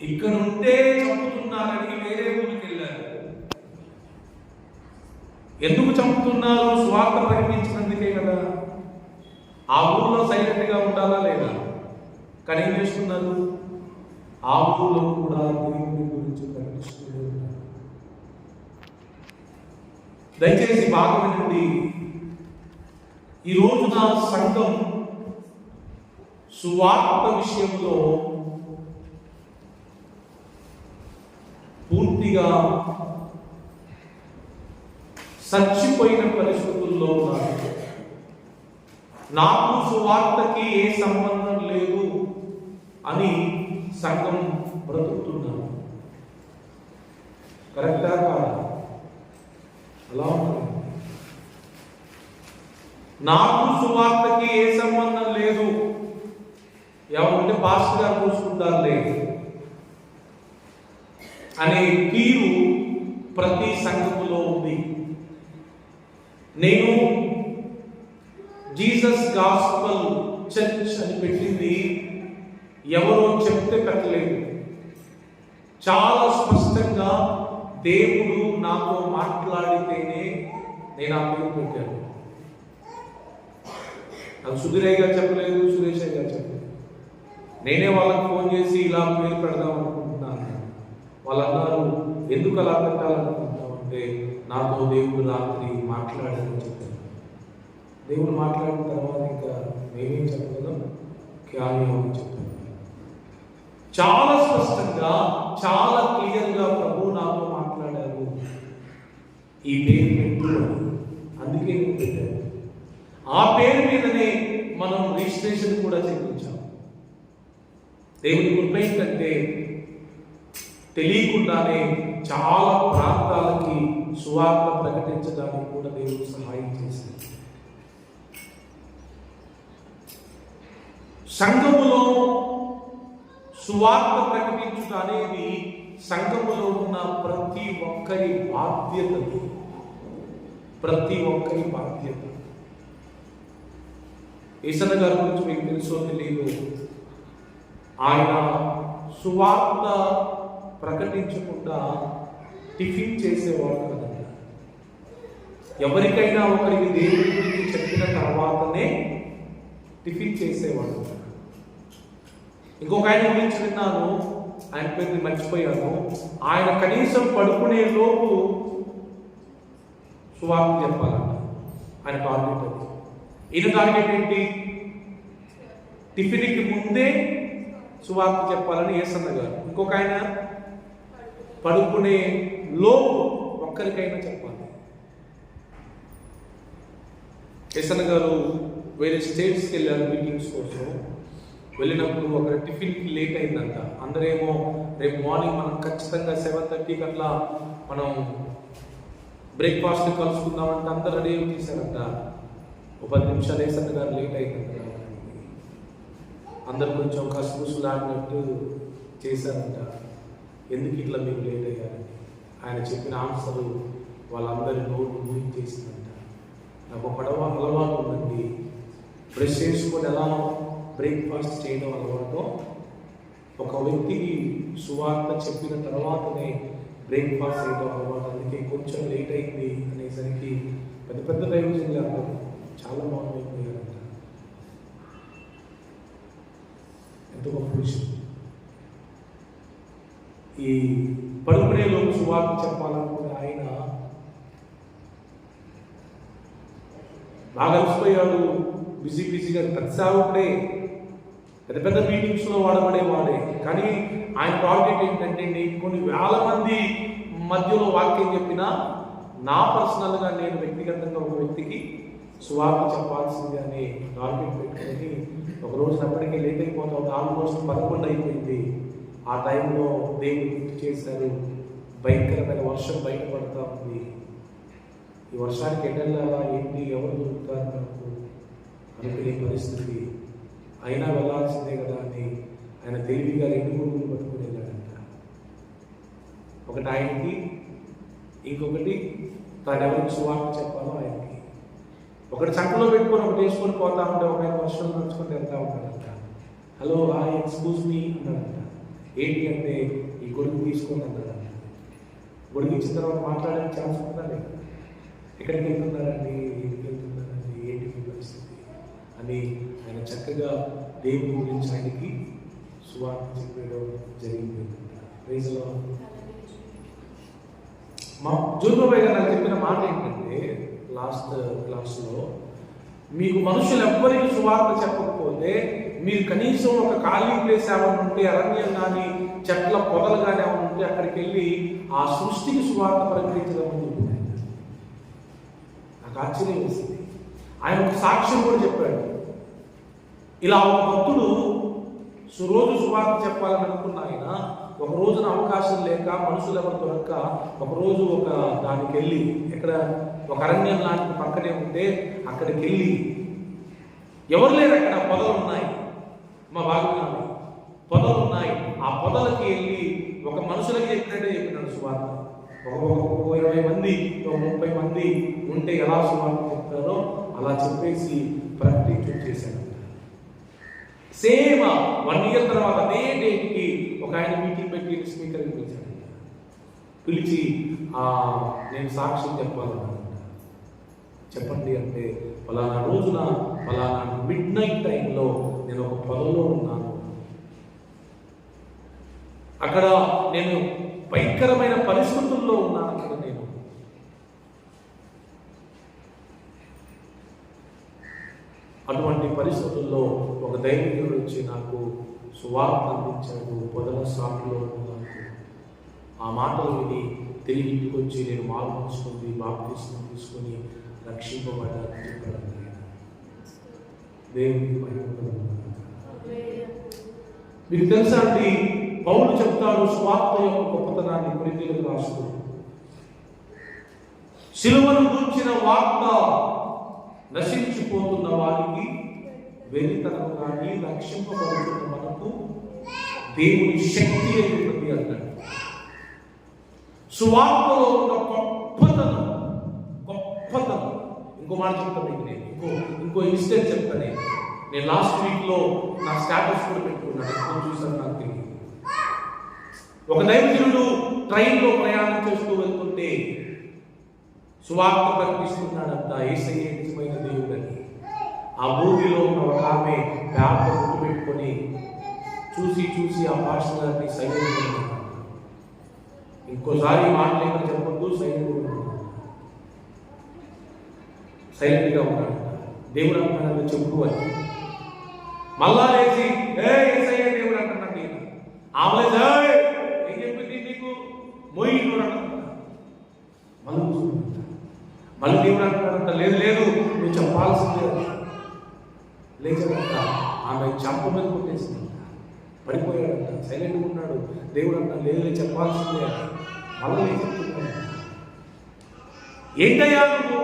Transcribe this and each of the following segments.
ఇక్కడ ఉంటే చంపుతున్నారని వేరే ఊరికి వెళ్ళారు. ఎందుకు చంపుతున్నారు? స్వార్థ ప్రకటించినందుకే కదా. ఆ ఊళ్ళో సైలెంట్గా ఉండాలా లేదా? కానీ ఏం చేస్తున్నారు? ఆ ఊళ్ళో కూడా దేవుని గురించి ప్రకటిస్తూనే ఉన్నారు. దయచేసి బాగా వినండి. ఈ రోజున సంఘం సువార్త విషయంలో పూర్తిగా చచ్చిపోయిన పరిస్థితుల్లో ఉన్నారు. నాకు సువార్తకి ఏ సంబంధం లేదు అని సంఘం బ్రతుకుతున్నారు. కరెక్టా కాదా? అలా ఉంటుంది. నాకు సువార్తకి ఏ సంబంధం లేదు, ఎవరుంటే పాస్టర్ గారు చూసుకుంటారులే అనే తీరు ప్రతి సంఘములో ఉంది. నేను జీసస్ గాస్పల్ చర్చ్ అని పెట్టింది ఎవరో చెప్తే పెట్టలేదు. చాలా స్పష్టంగా దేవుడు నాతో మాట్లాడితేనే నేను ఆ పేరు పెట్టాను. నాకు సుధీరయ్య గారు చెప్పలేదు, సురేష్ గారు చెప్పలేదు. నేనే వాళ్ళకి ఫోన్ చేసి ఇలా పేరు పెడదాం అనుకుంటున్నాను. వాళ్ళు అన్నారు, ఎందుకు అలా పెట్టాలనుకుంటున్నావు అంటే, నాతో దేవుడు రాత్రి మాట్లాడాలని చెప్పాను. దేవుడు మాట్లాడిన తర్వాత ఇంకా మేమేం చెప్పగలం? క్యారీ అని చెప్పాను. చాలా స్పష్టంగా, చాలా క్లియర్గా ప్రభు నాతో మాట్లాడారు. ఈ పేరు పెట్టు, అందుకే నేను పెట్టాను. ఆ పేరు మీదనే మనం రిజిస్ట్రేషన్ కూడా చేయించాం. దేవుని కృప ఏంటంటే తెలియకుండానే చాలా ప్రాంతాలకి సువార్త ప్రకటించడానికి కూడా దేవుడు సహాయం చేశారు. సంఘములో సువార్త ప్రకటించుట అనేది సంఘములో ఉన్న ప్రతి ఒక్కరి బాధ్యత. ప్రతి ఒక్కరి బాధ్యత. యేసన్న గారి గురించి మీకు తెలుసో తెలియదు, ఆయన సువార్త ప్రకటించకుండా టిఫిన్ చేసేవాడు కదండి. ఎవరికైనా ఒకరికి దేవుడి గురించి చెప్పిన తర్వాతనే టిఫిన్ చేసేవాడు. ఇంకొక ఆయన గురించి విన్నాను, ఆయన పేరు మర్చిపోయాను. ఆయన కనీసం పడుకునే లోపు సువార్త చెప్పాలంట. ఆయన టార్గెట్ అది. ఈయన టార్గెట్ ఏంటి? టిఫిన్కి ముందే సువార్త చెప్పాలని యేసన్న గారు. ఇంకొక ఆయన పడుకునే లోపు ఒక్కరికైనా చెప్పాలి. యేసన్న గారు వేరే స్టేట్స్కి వెళ్ళారు మీటింగ్స్ కోసం. వెళ్ళినప్పుడు ఒక టిఫిన్కి లేట్ అయిందంట. అందరేమో రేపు మార్నింగ్ మనం ఖచ్చితంగా 7:30కి అట్లా మనం బ్రేక్ఫాస్ట్ కలుసుకుందామంటే అందరు రెడీ తీశారంట. ఒక 10 నిమిషాలు యేసన్న గారు లేట్ అయిందంట. అందరు కొంచెం కసుగుసులాడినట్టు చేశారంట. ఎందుకు ఇట్లా మీరు లేట్ అయ్యారని ఆయన చెప్పిన ఆన్సరు వాళ్ళందరి నోటు ఊహించేసిందంట. నాకు ఒక అలవాటు ఉందండి, బ్రష్ చేసుకొని ఎలా బ్రేక్ఫాస్ట్ చేయడం అలవాటు. ఒక వ్యక్తికి సువార్త చెప్పిన తర్వాతనే బ్రేక్ఫాస్ట్ చేయడం అలవాటు. అందుకే కొంచెం లేట్ అయింది అనేసరికి పెద్ద పెద్ద దైవజనులు అందరూ చాలా బాగుండిపోయారంట. ఎంత గొప్ప విషయం! ఈ పడుకునే లోపు సువార్త చెప్పాలనుకునే ఆయన బాగా అలసిపోయాడు. బిజీగా పెద్ద సేవకుడే, పెద్ద పెద్ద మీటింగ్స్లో వాడే. కానీ ఆయన టార్గెట్ ఏంటంటే, నేను కొన్ని వేల మంది మధ్యలో వాక్యం చెప్పినా నా పర్సనల్గా నేను వ్యక్తిగతంగా ఒక వ్యక్తికి సువార్త చెప్పాల్సింది అనే టార్గెట్ పెట్టుకొని ఒక రోజునప్పటికీ లేట్ అయిపోతాం. ఆల్మోస్ట్ 11 అయిపోయింది. ఆ టైంలో దేవుడు గుర్తు చేశారు, భయంకరమైన వర్షం బయటపడతా ఉంది. ఈ వర్షానికి ఎటెళ్ళాలా ఏంటి, ఎవరు దొరుకుతారు నాకు అనుకునే పరిస్థితి. అయినా వెళ్ళాల్సిందే కదా అని ఆయన తెలివిగా 2 గొడుగులు పట్టుకుని వెళ్ళాడంట. ఒకటి ఆయనకి, ఇంకొకటి తాను ఎవరికి సువార్త చెప్పాలో ఆయనకి. ఒకటి సంకలో పెట్టుకొని ఒకటి వేసుకొని పోతా ఉంటే, ఒక ఆయన వర్షంలో నడుచుకొని వెళ్తా ఉంటాడంట. హలో ఎక్స్క్యూజ్ మీ అన్నాడంట. ఏంటి అంటే ఈ గొడుగు తీసుకొని అన్నారండి. గొడుగు ఇచ్చిన తర్వాత మాట్లాడే ఛాన్స్ ఉందండి. ఎక్కడికి వెళ్తున్నారండి, ఎందుకు వెళ్తున్నారండి, ఏంటి మీ పరిస్థితి అని ఆయన చక్కగా దేవుని గురించి ఆయనకి సువార్త చెప్పడం జరిగింది. ప్రైజ్లో మా జోర్బాబాయ్ గారు నాకు చెప్పిన మాట ఏంటంటే లాస్ట్ క్లాస్లో, మీకు మనుషులు ఎవ్వరికి సువార్త చెప్పకపోతే మీరు కనీసం ఒక ఖాళీ ప్లేస్ ఏమైనా ఉంటే, అరణ్యం కానీ చెట్ల పొదలు కానీ ఏమైనా ఉంటే అక్కడికి వెళ్ళి ఆ సృష్టికి సువార్త ప్రకటించడం అని చెప్పింది. నాకు ఆశ్చర్యం వేసింది. ఆయన ఒక సాక్ష్యం కూడా చెప్పాడు. ఇలా ఒక భక్తుడు రోజు సువార్త చెప్పాలని అనుకున్న ఆయన ఒక రోజున అవకాశం లేక, మనుషులు ఎవరు దొరక్క, ఒకరోజు ఒక దానికి వెళ్ళి, ఎక్కడ ఒక అరణ్యం లాంటి పక్కనే ఉంటే అక్కడికి వెళ్ళి, ఎవరు లేరు అక్కడ, పొదలు ఉన్నాయి, మా బాగా పొదలు ఉన్నాయి, ఆ పొదలకి వెళ్ళి ఒక మనుషులకి చెప్పినట్టే చెప్పినాడు సువార్త. ఒక 20 మంది 30 మంది ఉంటే ఎలా సువార్త చెప్తారో అలా చెప్పేసి ప్రకటించి చేశాడు. సేమ్ 1 year తర్వాత అదే డేట్కి ఒక ఆయన మీటింగ్ పెట్టి స్పీకర్ని పిలిచాడు. పిలిచి నేను సాక్ష్యం చెప్పాలన్నాను. చెప్పండి అంటే, ఫలానా రోజున ఫలానా మిడ్నైట్ టైంలో నేను ఒక పొదలో ఉన్నాను, అక్కడ నేను భయంకరమైన పరిస్థితుల్లో ఉన్నాను. అక్కడ నేను అటువంటి పరిస్థితుల్లో ఒక దైవజనుడు వచ్చి నాకు సువార్త అందించాడు. పొదల సాకులో నాకు ఆ మాటలు విని తిరిగి ఇంటికి వచ్చి నేను మార్పుకుంది బాప్తిస్మం తీసుకొని రక్షింపబడ్డాను చెప్పాడు. దేవునికి మీకు తెలుసా అండి, పౌలు చెప్తాడు సువార్త యొక్క గొప్పతనాన్ని కొరింథీయులకు రాస్తూ, సిలువను గురించిన వార్త నశించిపోతున్న వారికి వెలితనం కానీ రక్షింపబడుతున్న మనకు దేవుని శక్తి అయి ఉన్నది అన్నాడు. సువార్తలో ఉన్న గొప్పతనం. ఇంకో మాట చెప్తాను, నేను ఇంకో ఇన్సిడెంట్ చెప్తాను. నేను లాస్ట్ వీక్లో నా స్టాటస్ కూడా పెట్టుకున్నాను, ఎక్కువ చూసాను నాకు తెలియదు. ఒక దైవజనుడు ట్రైన్లో ప్రయాణం చేస్తూ వెళ్తుంటే సువార్త ప్రకటిస్తున్నాడంట, యేసయ్యే నిజమైన దేవుడని. ఆ భూమిలో ఉన్న ఒక ఆమె బ్యాగ్ గుర్తు పెట్టుకొని చూసి ఆ పాస్టర్ గారిని సైలెంట్, ఇంకోసారి మాటలేమని చెప్పొద్దు, సైలెంట్గా ఉన్నాడు. దేవుడు అంటున్నాడు చెప్పు అని. మళ్ళా లేచి యేసయ్యే దేవుడు అంటున్నాడు. ఆమె ఏం చెప్పింది నీకు మొయ్యి మళ్ళీ దేవుడు అంటున్నాడంట, లేదు నువ్వు చెప్పాల్సిందే. లేచాడంట, ఆమె చంప మీద కొట్టేసింది, పడిపోయాడంట, సైలెంట్గా ఉన్నాడు. దేవుడు అంట లేదు చెప్పాల్సిందే. మళ్ళీ నేను చెప్తున్నాడు, ఏంటయ్యా నువ్వు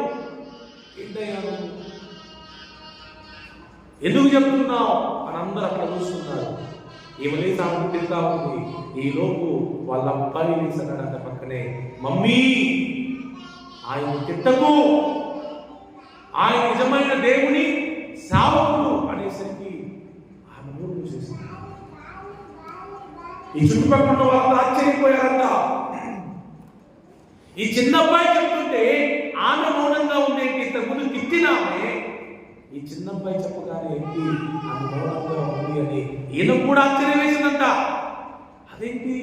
ఎందుకు చెప్తున్నావు అని అందరూ అట్లా చూస్తున్నారు. ఏమలే తాము తింటా ఉంది. ఈలోపు వాళ్ళ అబ్బాయి వేసాడంట పక్కనే, మమ్మీ ఆయన తిట్టకు, ఆయన నిజమైన దేవుని సేవకుడు అనేసరికి ఆమె నోరు మూసేసింది. ఈ చుట్టుపక్కల వాళ్ళు ఆశ్చర్యపోయారంట. ఈ చిన్న అబ్బాయి చెప్తుంటే ఆమె మౌనంగా ఉండేది. ఇంతకుముందు తిట్టినామే, ఈ చిన్న అబ్బాయి చెప్పగానే ఏంటి ఆమె మౌనంగా ఉంది అని ఈయన కూడా ఆశ్చర్యం వేసిందంట. అదేంటి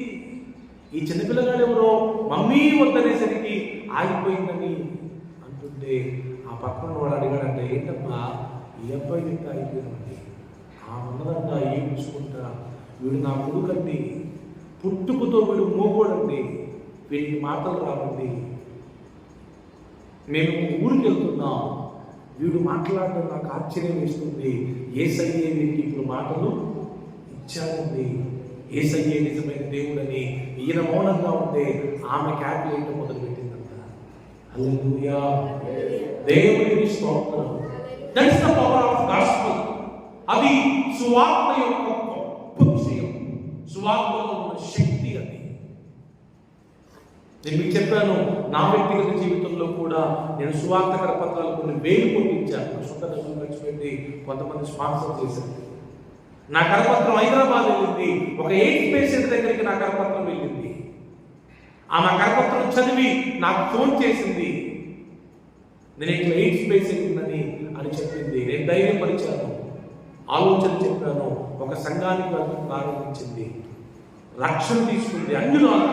ఈ చిన్నపిల్లగాడు ఎవరో మమ్మీ వద్దనేసరికి ఆగిపోయిందని అంటుంటే ఆ పక్కన వాడు అడిగాడంట, ఏంటమ్మా ఈ అబ్బాయి తింటే అయిపోయిందండి. ఆ ఉన్నదంట ఏం చూసుకుంటా, వీడు నా కొడుకండి, పుట్టుకతో వీడు మోగోడండి, వీడికి మాటలు రావండి, మేము ఊరికి వెళ్తున్నాం, వీడు మాట్లాడడం నాకు ఆశ్చర్యం వేస్తుంది. యేసయ్యే వీరికి ఇప్పుడు మాటలు ఇచ్చాడండి, యేసయ్యే నిజమైన దేవుడని. ఈయన మౌనంగా ఉంటే ఆమె క్యాల్కులేటర్ మొదలుపెట్టిందంట. హల్లెలూయా, దేవునికి స్తోత్రం. That's the power of gospel. అది సువార్త యొక్క గొప్ప విషయం, సువార్తలో ఉన్న శక్తి. అది నేను మీకు చెప్పాను, నా వ్యక్తిగత జీవితంలో కూడా నేను సువార్తకర పత్రాలు కొన్ని వేలు కొట్టించాను. సొంత డబ్బులు ఖర్చు పెట్టి కొంతమంది స్పాన్సర్ చేశాను. నా కరపత్రం హైదరాబాద్ వెళ్ళింది. ఒక ఎయిడ్స్ పేషెంట్ దగ్గరికి నా కరపత్రం వెళ్ళింది. ఆమె కరపత్రం చదివి నాకు ఫోన్ చేసింది. నేను ఇట్లా ఎయిడ్స్ పేషెంట్ ఉందని అని చెప్పింది. నేను ధైర్యపరిచాను, ఆలోచన చెప్పాను. ఒక సంఘానికి వెళ్ళడం ప్రారంభించింది. రక్షణ తీసుకుంది. అన్యురాలు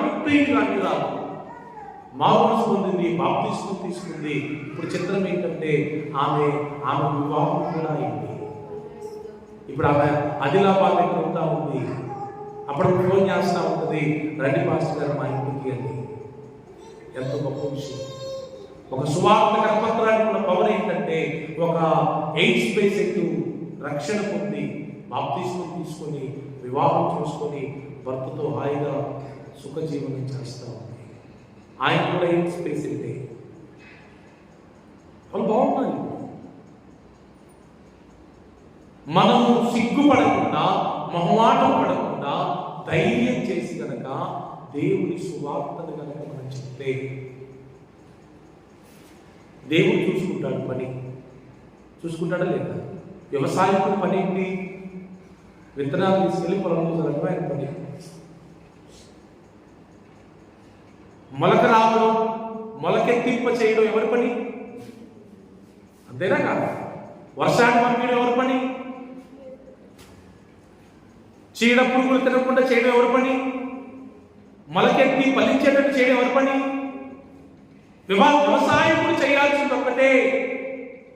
మారుమనసు పొందింది, బాప్తిస్మం తీసుకుంది. ఇప్పుడు చిత్రం ఏంటంటే ఆమె వివాహం కూడా అయింది. ఇప్పుడు ఆమె ఆదిలాబాద్ దగ్గర ఉంటా ఉంది. అప్పుడు ఫోన్ చేస్తూ ఉంటుంది, రండి పాస్టర్ గారు మా ఇంటికి అని. ఎంత గొప్ప విషయం! ఒక సువార్త కరపత్రానికి ఉన్న పవర్ ఏంటంటే, ఒక ఎయిడ్స్ పేషెంట్ రక్షణ పొంది బాప్తిస్మం తీసుకొని వివాహం చేసుకొని భర్తతో హాయిగా సుఖజీవనం చేస్తూ ఉంది. ఆయన కూడా ఎయిడ్స్ పేషెంటే. వాళ్ళు బాగున్నారు. మనము సిగ్గుపడకుండా, మొహమాటం పడకుండా ధైర్యం చేసి కనుక దేవుని సువార్తను కనుక మనం చెప్తే దేవుడు చూసుకుంటాడు. పని చూసుకుంటాడా లేదా? వ్యవసాయకుడు పని ఏంటి? విత్తనాలు తీసుకెళ్ళి పొలంలో జరగడం ఆయన పని. మొలక రావడం, మొలకెత్తింప చేయడం ఎవరి పని? అంతేనా కాదు? వర్షాన్ని పంపించడం ఎవరి పని? చీడ పురుగులు తినకుండా చేయడం ఎవరి పని? మొలకెత్తి ఫలించేటట్టు చేయడం ఎవరి పని? వ్యవసాయకుడు చేయాల్సింది ఒక్కటే,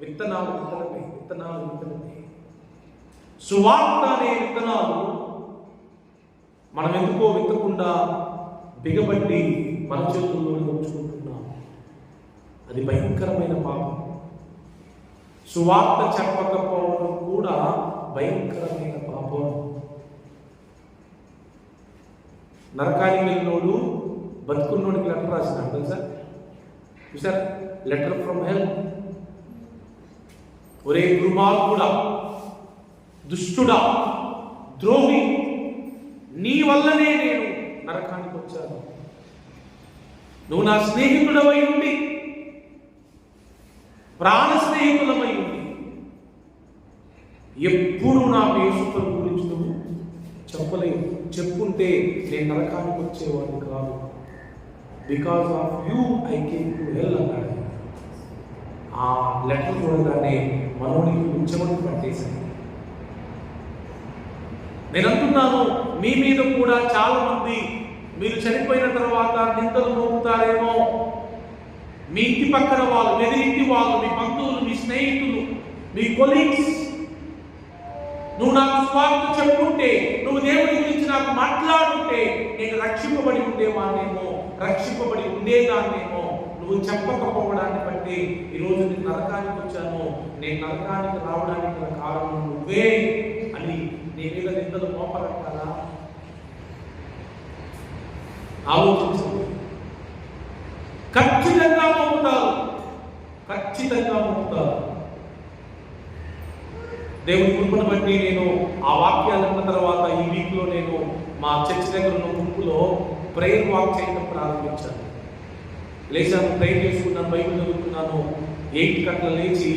విత్తనాలు విత్తనమే, విత్తనాలు విత్తనమే. సువార్త అనే విత్తనాలు మనం ఎందుకో విత్తకుండా బిగబట్టి మన చేతుల్లో ఉంచుకుంటున్నాం. అది భయంకరమైన పాపం. సువార్త చెప్పకపోవడం కూడా భయంకరమైన పాపం. నరకానికి వెళ్ళినోడు బతుకున్నోడికి లెటర్ రాసినాడు తెలుసా? చూసారా? లెటర్ ఫ్రమ్ హెల్. ఒరే దుర్మార్గుడా, దుష్టుడా, ద్రోహి, నీ వల్లనే నేను నరకానికి వచ్చాను. నువ్వు నా స్నేహితుడవై ఉండి, ప్రాణ స్నేహితులమై ఉండి, ఎప్పుడు నా యేసుని గురించి నువ్వు చెప్పలేవు. చెప్పుంటే నేను నరకానికి వచ్చేవాడిని కాదు. Because of you I came to hell అన్నాడు. ఆ లెటర్ చూడగానే మనోడికి ఉచ్చమని పట్టేసింది. నేను అంటున్నాను, మీ మీద కూడా చాలా మంది మీరు చనిపోయిన తర్వాత నిందలు మోపుతారేమో. మీ ఇంటి పక్కన వాళ్ళు, ఎదిరింటి వాళ్ళు, మీ బంధువులు, మీ స్నేహితులు, మీ కొలీగ్స్, నువ్వు నాకు స్వార్థ చెప్పుంటే, నువ్వు దేవుడి గురించి నాకు మాట్లాడుంటే నేను రక్షింపబడి ఉండేవాడినేమో, రక్షింపబడి ఉండేదాన్నేమో. నువ్వు చెప్పకపోవడాన్ని బట్టి ఈరోజు నేను నరకానికి వచ్చాను. నేను నరకానికి రావడానికి గల కారణం నువ్వే అని నీ మీద నిందలు మోపరంటారా? ఆలోచించండి. ఖచ్చితంగా మోపుతారు, ఖచ్చితంగా మోపుతారు. దేవుని కృపను బట్టి నేను ఆ వాక్యాలు అన్న తర్వాత ఈ వీక్లో నేను మా చర్చ్ దగ్గర ఉన్న గుంపులో ప్రేయర్ వాక్ చేయడం ప్రారంభించాను. లేచాను, ప్రేయర్ చేసుకున్నాను, బైబిల్ చదువుతున్నాను. 8 గంటల లేచి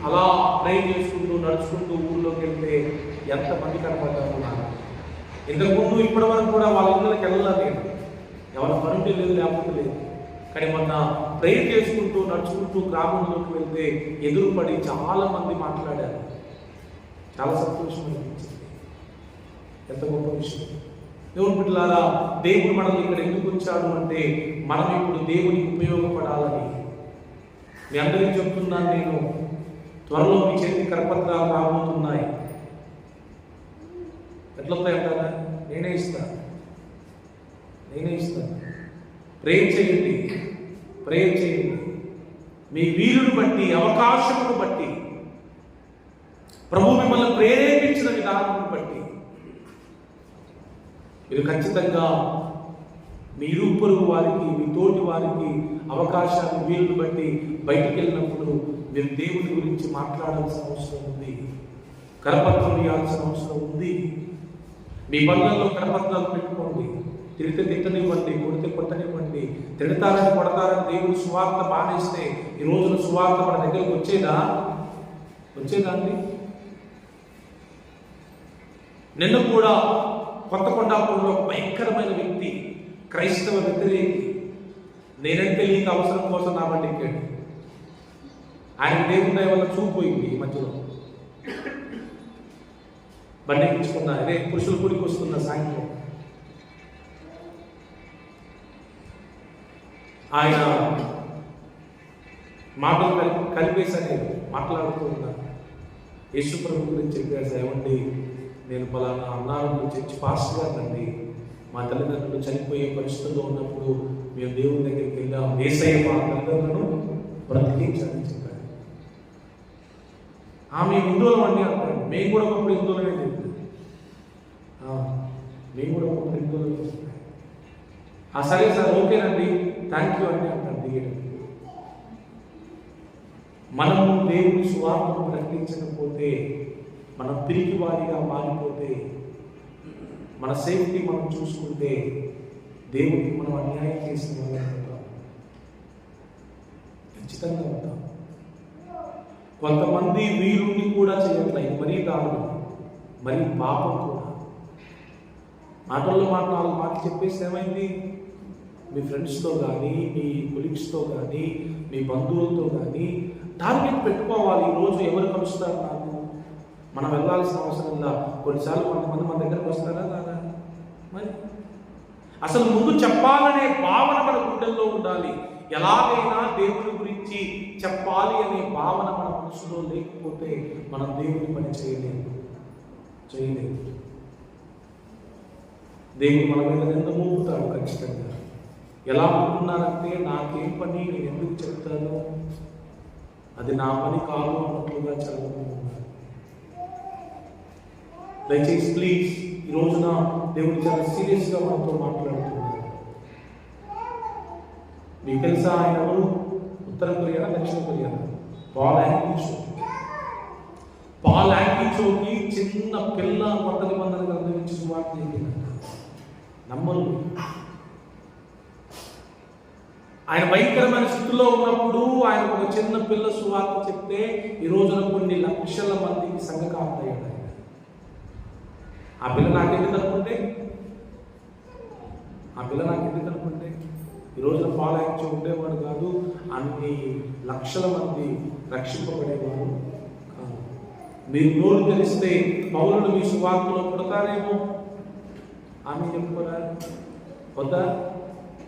అలా ప్రేయర్ చేసుకుంటూ నడుచుకుంటూ ఊళ్ళోకి వెళ్తే ఎంతమంది కనపడ్డారు నాకు. ఇంతకుముందు ఇప్పటి వరకు కూడా వాళ్ళ ఇళ్ళకి వెళ్ళలేదు, ఎవరి పనుంటే లేదు, లేకపోతే లేదు. కానీ మొన్న ప్రేయర్ చేసుకుంటూ నడుచుకుంటూ గ్రామంలోకి వెళ్తే ఎదురుపడి చాలా మంది మాట్లాడారు. చాలా సంతోషం అనిపించింది. ఎంత గొప్ప విషయం! దేవుని బిడ్డలారా, దేవుడు మనల్ని ఇక్కడ ఎందుకు వచ్చాడు అంటే మనం ఇప్పుడు దేవునికి ఉపయోగపడాలని. మీ అందరికీ చెప్తున్నాను, నేను త్వరలో మీ చేతి కరపత్రాలు రాబోతున్నాయి. ఎట్లా వస్తాయంటారా? నేనే ఇస్తాను. ప్రేయర్ చేయండి, ప్రేయర్ చేయండి. మీ వీలును బట్టి, అవకాశమును బట్టి, ప్రభు మిమ్మల్ని ప్రేరేపించిన విధానం బట్టి మీరు ఖచ్చితంగా మీ ఇరుగు వారికి, మీ తోటి వారికి అవకాశాన్ని, వీలును బట్టి బయటికి వెళ్ళినప్పుడు మీరు దేవుని గురించి మాట్లాడాల్సిన అవసరం ఉంది. కరపత్రం ఇవ్వాల్సిన అవసరం ఉంది. మీ పనులలో కరపత్రాలు పెట్టుకోండి. తిరిగితే తిట్టనివ్వండి, కొడితే కొట్టనివ్వండి. తిడతారని కొడతారని దేవుని సువార్త మానేస్తే ఈ రోజున సువార్త మన దగ్గరికి వచ్చేదా అండి? నిన్న కూడా కొత్తకొండాపురంలో ఒక భయంకరమైన వ్యక్తి, క్రైస్తవ వ్యతిరేకి, నేనంటే నీకు అవసరం కోసం నా బండి ఎక్కాడు. ఆయన దేవుని దయ వల్ల చూపోయింది. ఈ మధ్యలో బండి ఎక్కించుకున్నా, అదే పురుషుల గుడికి వస్తున్న సాయంత్రం ఆయన మాటలు కలిపేసరి మాట్లాడుతూ ఉన్నారు. యేసు ప్రభు గురించి చెప్పారు, ఏమండి నేను పలానా అన్నాను చర్చి పాస్టర్ గారండి, మా తల్లిదండ్రులు చనిపోయే పరిస్థితుల్లో ఉన్నప్పుడు మేము దేవుని దగ్గరికి వెళ్ళాం, యేసయ్య మా తల్లిదండ్రులను బ్రతికించాలని చెప్పారు. ఆమె హిందువులం అండి అంటారు. మేము కూడా ఒకప్పుడు హిందువులమే చెప్పారు. మేము కూడా ఒకప్పుడు హిందువులమే చెప్పారు. సరే సార్ ఓకేనండి, థ్యాంక్ యూ అండి అంటారు దిగడం. మనము దేవుని సువార్తను ప్రకటించకపోతే, మనం పిరికి వారిగా మారిపోతే, మన సేఫ్టీ మనం చూసుకుంటే దేవుడికి మనం అన్యాయం చేసిన వాళ్ళం ఉంటాం, ఖచ్చితంగా ఉంటాం. కొంతమంది వీరుణ్ణి కూడా చేయట్లేదు, మరీ దారుణం, మరీ పాపం కూడా. మాటల్లో నాలుగు మాటలు చెప్పేసి ఏమైంది, మీ ఫ్రెండ్స్తో కానీ, మీ కొలీగ్స్తో కానీ, మీ బంధువులతో కానీ టార్గెట్ పెట్టుకోవాలి. ఈరోజు ఎవరు కలుస్తారు నాకు, మనం వెళ్ళాల్సిన అవసరం ఉందా? కొన్నిసార్లు కొంతమంది మన దగ్గరకు వస్తారా రాదా? మరి అసలు ముందు చెప్పాలనే భావన మన గుండెల్లో ఉండాలి. ఎలాగైనా దేవుని గురించి చెప్పాలి అనే భావన మన మనసులో లేకపోతే మనం దేవుని పని చేయలేము. దేవుడు మన మీద నింద మోపుతాడు ఖచ్చితంగా. ఎలా ఉంటున్నారంటే నాకేం పని, నేను ఎందుకు చెప్తాను, అది నా పని కాదు అన్నట్లుగా చాలా మంది ఉన్నారు. దయచేసి ప్లీజ్ ఈ రోజున దేవుడు చాలా సీరియస్గా మనతో మాట్లాడుతున్నారు. మీకు తెలుసా ఆయన ఎవరు? ఉత్తర కొరియా, దక్షిణ కొరియా? పాల్ యాంకిచోకి చిన్న పిల్ల కొత్త నిబంధన గ్రంథం నుంచి సువార్త చెప్పింది. నమ్మరు. ఆయన భయంకరమైన స్థితిలో ఉన్నప్పుడు ఆయన ఒక చిన్న పిల్ల సువార్త చెప్తే ఈ రోజున కొన్ని లక్షల మందికి సంఘకార్తయ్యాడు. ఆ పిల్ల నాకెందుకు అనుకుంటే ఈ రోజున పాలయించి ఉండేవాడు కాదు, అన్ని లక్షల మంది రక్షింపబడేవాడు కాదు. మీరు నోరు తెలిస్తే పౌరులు మీ సువార్తలో పుడతారేమో. ఆమె చెప్పుకోరా? వద్దా?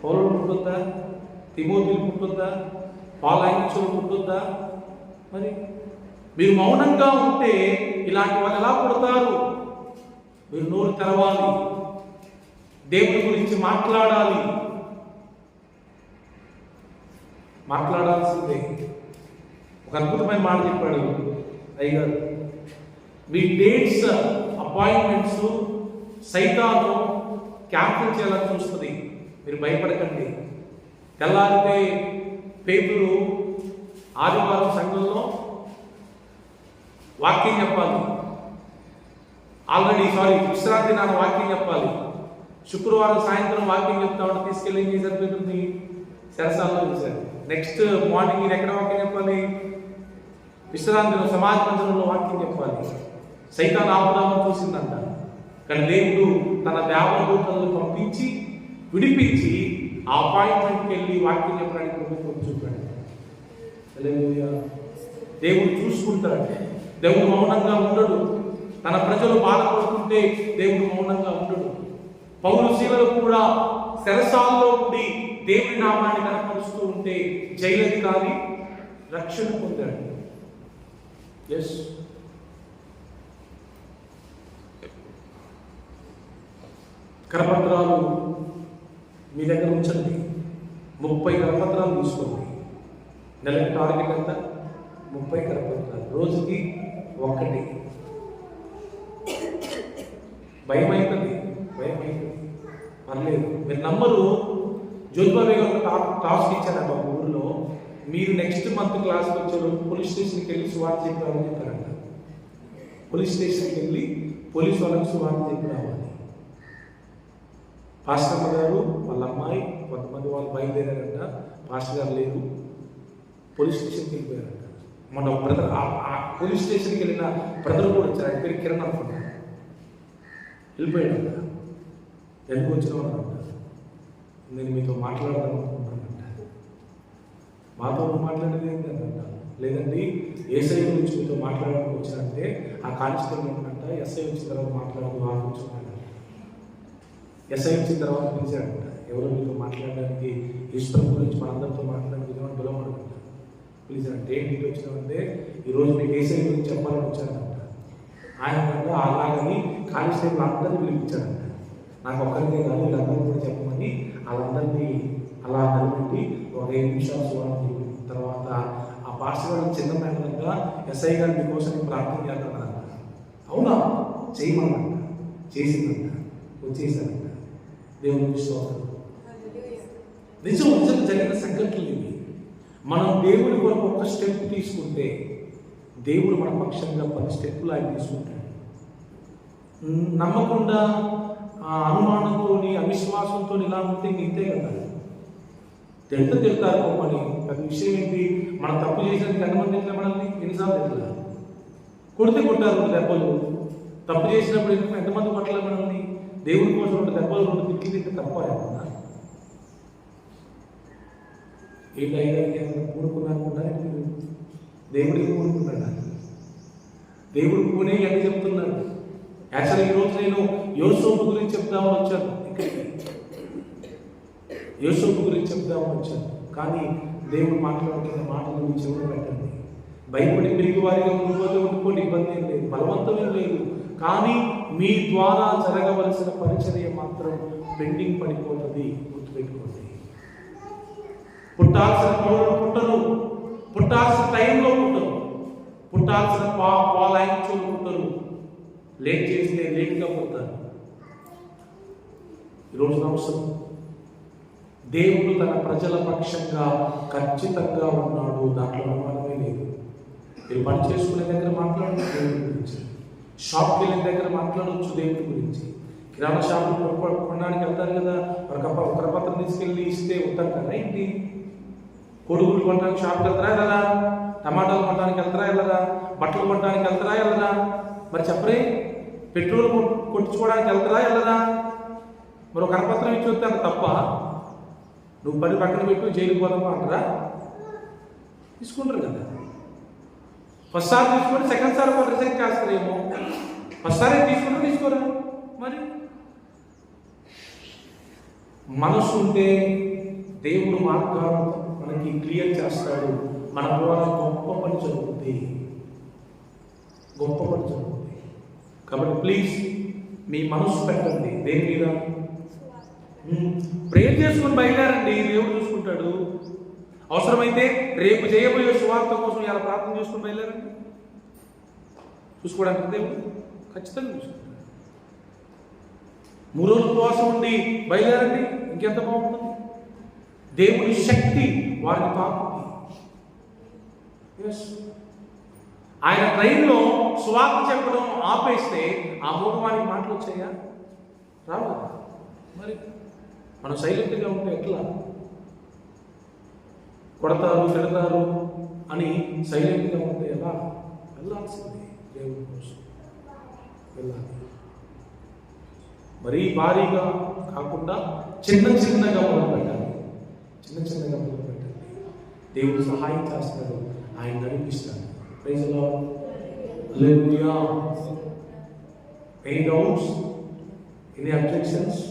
పౌరులు పుట్టుద్దా? తిమోతిలు పుట్టుద్దా? పాలయించులు పుట్టుద్దా? మరి మీరు మౌనంగా ఉంటే ఇలాంటి వాళ్ళు ఎలా పుడతారు? మీరు నోరు తెరవాలి, దేవుని గురించి మాట్లాడాల్సిందే. ఒక అద్భుతమైన మాట చెప్పాడు అయ్యగారు, మీ డేట్స్ అపాయింట్మెంట్స్ సైతాను క్యాన్సిల్ చేయాలని చూస్తుంది. మీరు భయపడకండి. తెల్లారితే పేతురు ఆదివారం సంఘంలో వాక్యం చెప్పాలి. విశ్రాంతి నాన్న వాక్యం చెప్పాలి. శుక్రవారం సాయంత్రం వాక్యం చెప్తా ఉంటే తీసుకెళ్ళి ఏం చేశారు? పేతురుని శరసాలలో చూశారు. నెక్స్ట్ మార్నింగ్ మీరు ఎక్కడ వాక్యం చెప్పాలి? విశ్రాంతిలో సమాజ మందిరంలో వాక్యం చెప్పాలి. సైతాన్ ఆపుదామని చూసిందంట, కానీ దేవుడు తన దేవదూతలను పంపించి విడిపించి ఆ అపాయింట్మెంట్కి వెళ్ళి వాక్యం చెప్పడానికి ప్రభుత్వం చూపాడు. దేవుడు చూసుకుంటాడు. దేవుడు మౌనంగా ఉండడు. తన ప్రజలు బాధపడుతుంటే దేవుడు మౌనంగా ఉండడు. పౌలు శీలలు కూడా శరసాల్లో ఉండి దేవుని నామాన్ని కనపరుస్తూ ఉంటే జైలధికారి రక్షణ పొందాడు. ఎస్, కరపత్రాలు మీ దగ్గర ఉంచండి. 30 కరపత్రాలు తీసుకోండి. నెలకి టార్గెట్ ఎంత? 30 కరపత్రాలు, రోజుకి 1. భయం అవుతుంది, పర్లేదు. మీరు నంబరు జ్యోతిబాబు గారు టాస్క్ ఇచ్చారంట ఒక ఊరిలో, మీరు నెక్స్ట్ మంత్ క్లాస్కి వచ్చే రోజు పోలీస్ స్టేషన్కి వెళ్ళి సువార్త చెప్పి రావాలని చెప్పారంట. పోలీస్ స్టేషన్కి వెళ్ళి పోలీసు వాళ్ళకి సువార్త చెప్పి రావాలి. పాస్టర్ గారు వాళ్ళ అమ్మాయి కొంతమంది వాళ్ళు బయలుదేరారంట. పాస్టర్ గారు లేరు, పోలీస్ స్టేషన్కి వెళ్ళిపోయారంట. మన బ్రదర్ ఆ పోలీస్ స్టేషన్కి వెళ్ళిన బ్రదర్ కూడా వచ్చారు. ఆయన పేరు కిరణ్ అనుకుంటారు. వెళ్ళిపోయాడంట. ఎందుకు వచ్చినామని అంటారు, నేను మీతో మాట్లాడాలనుకుంటున్నానంట. మాతో మాట్లాడేది ఏంటంట, లేదండి ఏసఐ గురించి మీతో మాట్లాడడానికి వచ్చారంటే ఆ కానిస్టేబుల్ ఏంటంట, ఎస్ఐ వచ్చిన తర్వాత మాట్లాడదు ఆలోచించుకున్నాడు. ఎస్ఐ వచ్చిన తర్వాత పిలిచాడంట, ఎవరో మీతో మాట్లాడడానికి ఈశ్వరం గురించి మనందరితో మాట్లాడడానికి పిలవమంట. పిలిచాడంటే ఏంటి వచ్చినామంటే ఈరోజు మీకు ఏసఐ గురించి చెప్పాలని వచ్చాడంట. ఆయన అలాగని కానిస్టేబుల్ అందరినీ పిలిపించాడంట. నాకు ఒక్కరికే కాదు వీళ్ళందరూ కూడా చెప్పమని వాళ్ళందరినీ అలా నిలబెట్టి ఒక 5 నిమిషాలు చూడాలని తర్వాత ఆ పాస్టర్ గారు చిన్న మెంటలంట, ఎస్ఐ గారు మీకోసం ప్రార్థన చేస్తానంట. అవునా చేయమన్నట, చేసిందంట, వచ్చేసారంట. దేవుని విశ్వాసం నిజం జరిగిన సంఘటనలు ఇవి. మనం దేవుడి కొరకు ఒక స్టెప్ తీసుకుంటే దేవుడు మన పక్షంగా 10 స్టెప్పులు ఆయన తీసుకుంటాడు. నమ్మకుండా అనుమానంతో అవిశ్వాసంతో ఇలా ఉంటే ఇంతే కదా, తిడతారు అని పెద్ద విషయం ఏంటి. మనం తప్పు చేసినందుకు ఎంతమంది తిట్లా మనల్ని, ఎన్నిసార్లు తిట్లా, కొడితే కొట్టారు దెబ్బలు. తప్పు చేసినప్పుడు ఎంతమంది కొట్టలేదు మనల్ని, దేవుడి కోసం 2 దెబ్బలు 2 తిట్లు తింటే తప్ప ఏమన్నా ఏంటి అయ్యాక కూడుకున్నానుకున్నా దేవుడికి కూడుకున్నాడు. దేవుడు పూనే అని చెప్తున్నాడు. యాక్చువల్గా ఈరోజు నేను యోసేపు గురించి చెప్దామని వచ్చాను, యోసేపు గురించి చెప్దామని వచ్చాను. కానీ దేవుడు మాట్లాడుతున్న మాటల గురించి ఎవరు పెట్టండి. భయపడి పిరిగి వారిగా ఉండిపోతే ఇబ్బంది ఏం లేదు, బలవంతమేం లేదు. కానీ మీ ద్వారా జరగవలసిన పరిచర్య మాత్రం పెండింగ్ పడిపోతుంది. గుర్తుపెట్టుకోండి, పుట్టాల్సిన పౌరులు పుట్టరు, పుట్టాల్సిన టైంలో పుట్టరు, పుట్టాల్సిన పాలైంచులు పుట్టరు. లేట్ చేస్తే లేట్గా పుడతారు. ఈరోజు అవసరం దేవుడు తన ప్రజల పక్షంగా ఖచ్చితంగా ఉన్నాడు, దాంట్లో అనుమానమే లేదు. మీరు పని చేసుకునే దగ్గర మాట్లాడచ్చు దేవుడి గురించి, షాప్కి వెళ్ళిన దగ్గర మాట్లాడవచ్చు దేవుడి గురించి. కిరాణా షాపులు కొనడానికి వెళ్తారు కదా, ఒక కరపత్రం తీసుకెళ్ళి ఇస్తే ఉంటారు ఏంటి. కొడుకులు కొనడానికి షాప్కి వెళ్తారా వెళ్ళరా, టమాటాలు కొనడానికి వెళ్తారా వెళ్ళరా, బట్టలు కొనడానికి వెళ్తారా వెళ్ళరా, మరి చెప్పరే పెట్రోల్ కొట్టించుకోవడానికి వెళ్తారా వెళ్ళరా. మరి ఒక కరపత్రం ఇచ్చి వస్తే అంత తప్ప, నువ్వు పని పక్కన పెట్టు జైలుకి పోదామా అంటారా, తీసుకుంటారు కదా. ఫస్ట్ సార్ తీసుకొని సెకండ్ సార్ రిజెక్ట్ చేస్తారేమో, ఫస్ట్ సారే తీసుకుంటారు తీసుకోరా. మరి మనసు ఉంటే దేవుడు మార్గాలు మనకి క్లియర్ చేస్తాడు. మన ద్వారా గొప్ప పని జరుగుతుంది, గొప్ప పని జరుగుతుంది. కాబట్టి ప్లీజ్ మీ మనసు పెట్టండి దేని మీద. ప్రేయర్ చేసుకుని బయలుదేరండి, దేవుడు చూసుకుంటాడు. అవసరమైతే రేపు చేయబోయే సువార్త కోసం ఇలా ప్రార్థన చేసుకుని బయలుదేరండి. చూసుకోవడానికి దేవుడు ఖచ్చితంగా చూసుకుంటాడు. 3 రోజుల ఉపవాసం ఉండి బయలుదేరండి, ఇంకెంత బాగుంటుంది. దేవుడి శక్తి వారిని తాకుతుంది. ఆయన ట్రైన్లో సువార్త చెప్పడం ఆపేస్తే ఆ మూగవానికి మాటలు వచ్చాయా, రావు కదా. మరి మనం సైలెంట్గా ఉంటే ఎట్లా, కొడతారు తిడతారు అని సైలెంట్గా ఉంటే ఎలా. వెళ్ళాల్సిందే దేవుడి కోసం, వెళ్ళాలి. మరీ భారీగా కాకుండా చిన్న చిన్నగా మొదలు పెట్టాలి, చిన్న చిన్నగా మొదలు పెట్టాలి. దేవుడు సహాయం చేస్తాడు, ఆయన నడిపిస్తాడు. Praise the Lord, hallelujah. Any doubts, any objections?